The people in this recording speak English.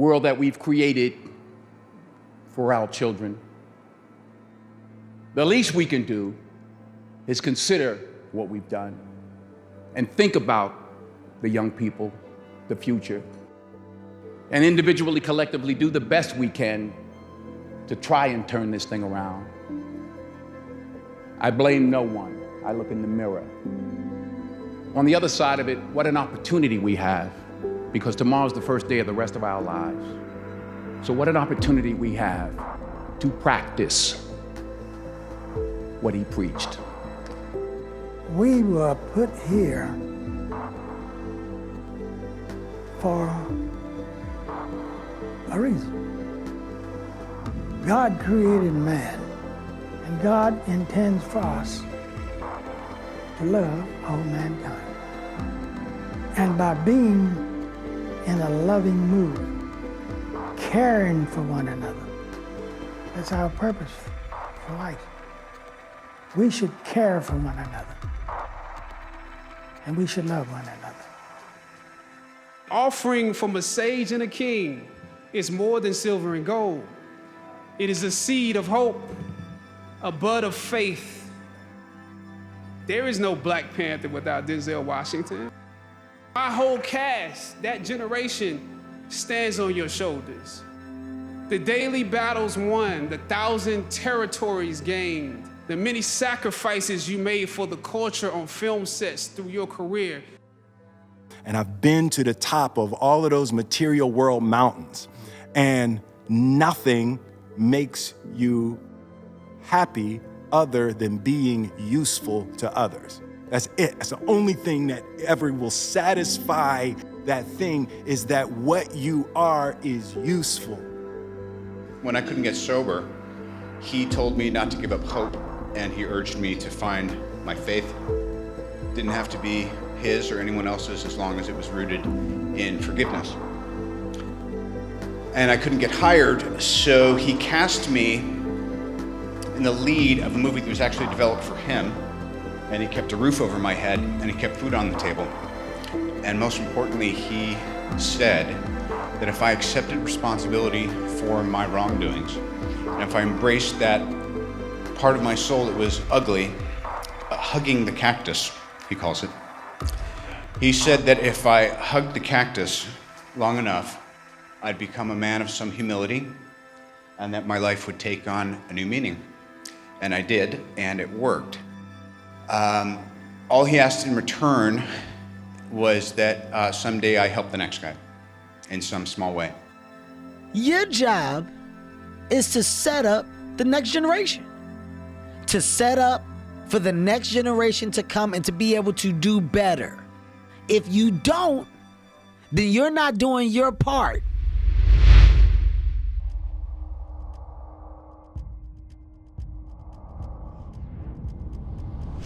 world that we've created for our children, the least we can do is consider what we've done and think about the young people, the future, and individually, collectively do the best we can to try and turn this thing around. I blame no one. I look in the mirror. On the other side of it, what an opportunity we have, because tomorrow's the first day of the rest of our lives. So what an opportunity we have to practice what he preached. We were put here for a reason. God created man, and God intends for us to love all mankind. And by being in a loving mood, caring for one another, that's our purpose for life. We should care for one another, and we should love one another. Offering from a sage and a king is more than silver and gold. It is a seed of hope, a bud of faith. There is no Black Panther without Denzel Washington. Our whole cast, that generation, stands on your shoulders. The daily battles won, the 1,000 territories gained, the many sacrifices you made for the culture on film sets through your career. And I've been to the top of all of those material world mountains, and nothing makes you happy other than being useful to others. That's it. That's the only thing that ever will satisfy that thing, is that what you are is useful. When I couldn't get sober, he told me not to give up hope, and he urged me to find my faith. It didn't have to be his or anyone else's, as long as it was rooted in forgiveness. And I couldn't get hired, so he cast me in the lead of a movie that was actually developed for him, and he kept a roof over my head, and he kept food on the table. And most importantly, he said that if I accepted responsibility for my wrongdoings, and if I embraced that part of my soul that was ugly, hugging the cactus, he calls it, he said that if I hugged the cactus long enough, I'd become a man of some humility, and that my life would take on a new meaning. And I did, and it worked. All he asked in return was that someday I help the next guy in some small way. Your job is to set up the next generation, to set up for the next generation to come and to be able to do better. If you don't, then you're not doing your part